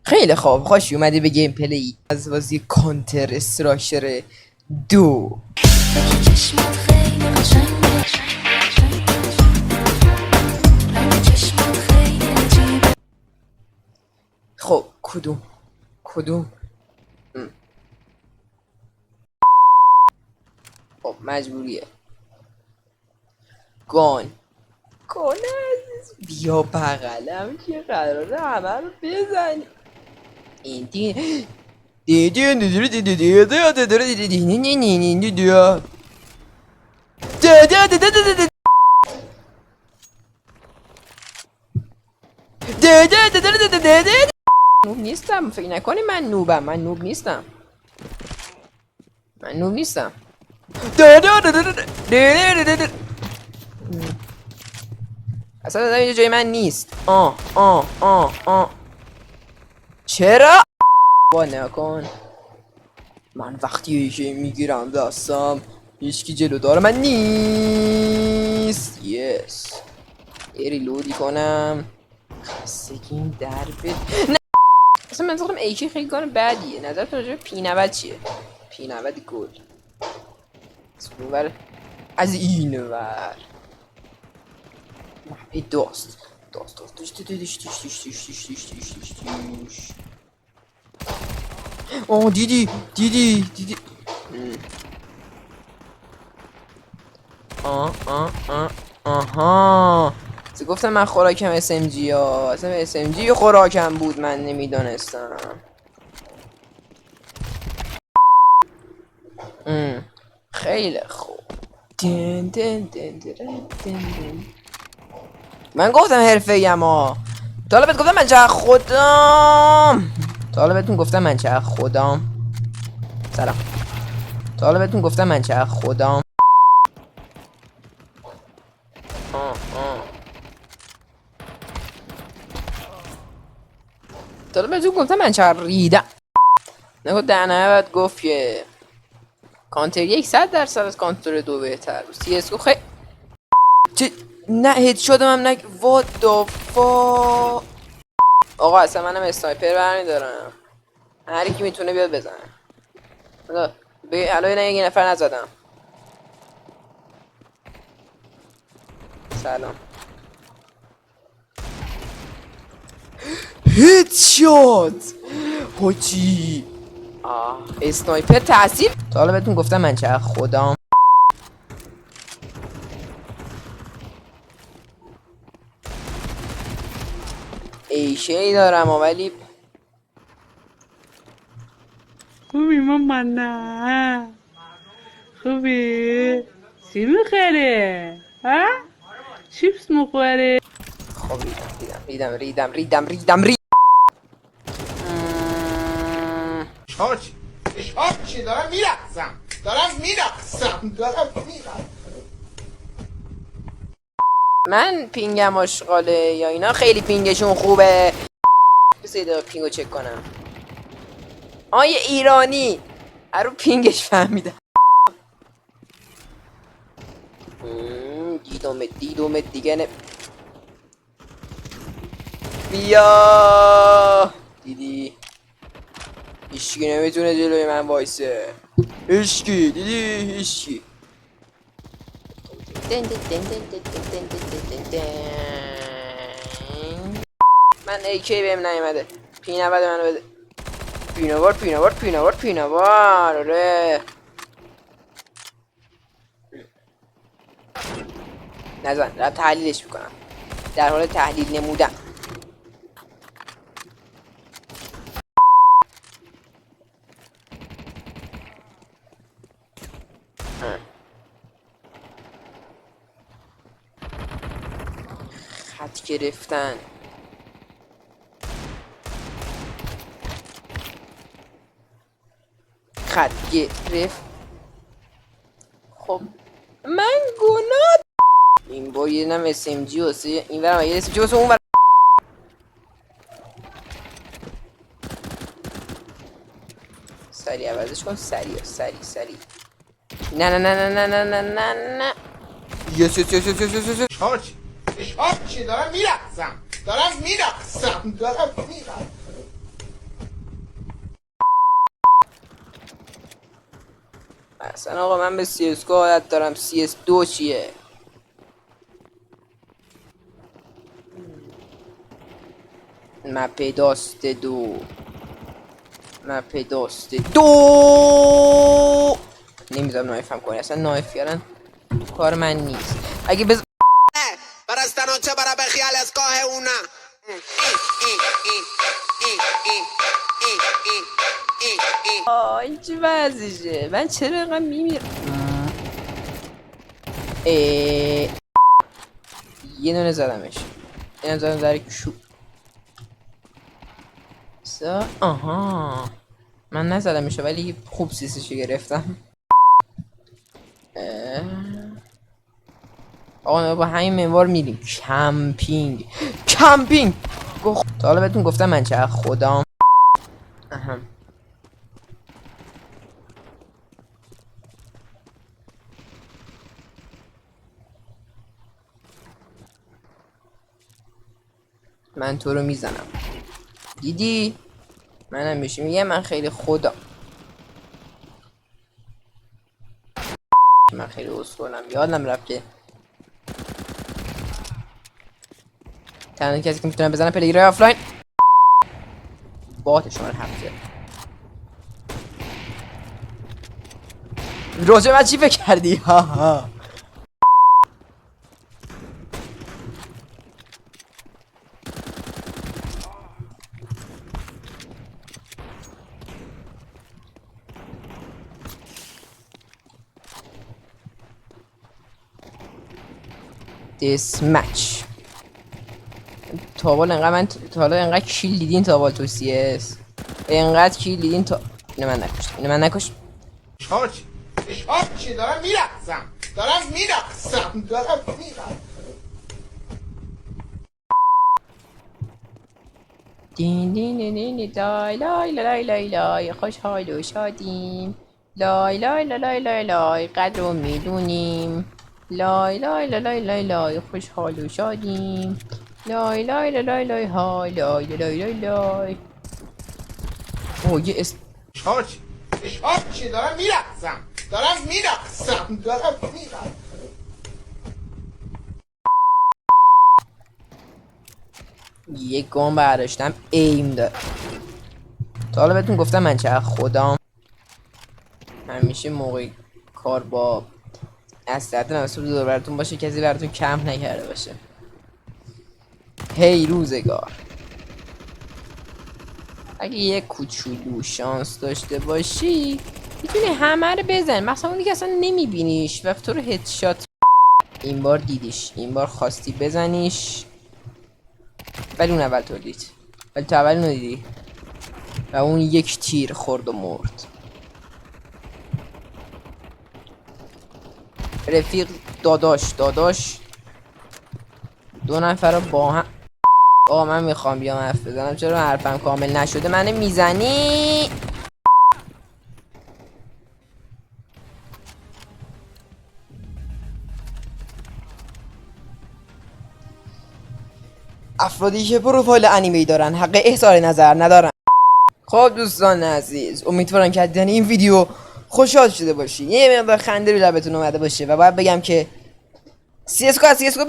خیلی خوب، خوش اومدی به گیم پلی از بازی کانتر استراکچر 2. چشمات خیلی قشنگه رنگ چشمات خیلی عجیبه خب کدوم خب مجبوریه. گان عزیز بیا بغلم که قراره همه رو بزنی. این نوب نیستم، فکر نکنی من نوبم. من نوب نیستم. اصلا اینجا جای من نیست. چرا؟ با نکن. من وقتی که میگیرم دستم هیچکی جلودار من نیست. یس ریلودی کنم. خستگیم در نه اصلا من ذاتم ایکی خیلی گان بدیه. نظرت راجع به P90 چیه؟ P90 گل از این ور دوست اوه دیدی آها گفتم من خوراکم SMG ها. اصلا SMG خوراکم بود، من نمیدانستم. خیلی خوب. من گفتم حرفه‌ایم ها. طالبت گفتم من چه خودم. طالبتون گفتم من چه خودم. سلام. طالبتون گفتم من چه خودم. طالبتون گفتم من چه ریدم. نگو در نهایت گفت که کانتر 100% از کانتر 2 بهتر بود. CSGO خیلی چه نه هد شدم هم نگ what the fuck. آقا اصلا منم اسنایپر برمیدارم. هر کی میتونه بیاد بزنه. حالا نه یه نفر نزدم. سلام. هد شات حاجی. اسنایپر تاثیر. تا حالا بهتون گفتم من چه خودم. ایشهی دارم ولی خوبی ماما؟ نه خوبی؟ چی میخوره؟ ها؟ چیپس میخوره؟ خب ریدم چی دارم میرقصم من پینگم آشغاله یا اینا خیلی پینگشون خوبه. بسه یه پینگو چک کنم. یه ایرانی هرو پینگش فهمیدم. دیدومت دیگه نه. بیا دیدی هیچکی نمیتونه جلوی من وایسه. هیچکی دیدی هیچکی. من ایکی بهم نیومده. P90 منو بده. پیناوار آره. نزن دارم تحلیلش میکنم. در حال تحلیل نمودن. خط گرفتن. خط گرفت. خب من گناه این با یه نم SMG واسه این ورم یه SMG واسه اون ورم. سریع عوضش کن. سریع نه یس چی دارم میرقصم اصلا آقا من به CSGO عادت دارم. CS2 چیه؟ مپ داست دو. مپ داست دو. نمیذارم نایفم کنی، اصلا نایف کردن کار من نیست. اگه بز Para esta noche, para Pejial, escoge una. این چه وضعشه؟ من چرا اینقدر میمیرم؟ یه دونه زدمش. اینم زدم در کشو. آها من نزدمش ولی خوب سیسشو گرفتم. آقا با همین منوار میریم کمپینگ. کمپینگ تا حالا بهتون گفتم من چه خودم. من تو رو میزنم دیدی؟ منم میشه میگه من خیلی خودم. من خیلی اسکلم. یادم رفت که تنها کسی که میتونم بزنم پلیگرای آفلاین بات شماره 7. راجع من چی فکر کردی؟ ها ها This match. تاوال انقدر من تا حالا انقدر کیل دیدین تاوال تو CS؟ انقدر کیل دیدین تا اینو من نکشتم. اینو من نکش. چی دارم میرقصم. دین دین دین دین لای لای لای لای لای خوشحال و شادیم. لای لای لای لای لای قدر رو میدونیم. لای لای لای لای لای خوشحال و شادیم. لای لای لای لای های لای لای لای لای. اوه یه اسم چی دارم میرقصم. یه گام برداشتم ایم داره. تا حالا بهتون گفتم من چه خودم همیشه موقع کار با اسلحه نوسط دور براتون باشه، کسی براتون کمپ نکرده باشه. هی روزگار اگه یه کوچولو شانس داشته باشی میتونی همه رو بزن، مثلا اونی که اصلا نمیبینیش و تو رو هدشات. این بار دیدیش، این بار خواستی بزنیش ولی اون اول تو دید، ولی تو اول اونو دیدی و اون یک تیر خورد و مرد. رفیق داداش دو نفر رو با هم. آقا من میخوام بیام حرف بزنم، چرا حرفم کامل نشده منو میزنی؟ افرادی که پروفایل انیمه دارن حق اظهار نظر ندارن. خب دوستان عزیز، امیدوارم که دیدن این ویدیو خوشحال شده باشی، یه مقدار خنده رو لبتون اومده باشه و باید بگم که CSGO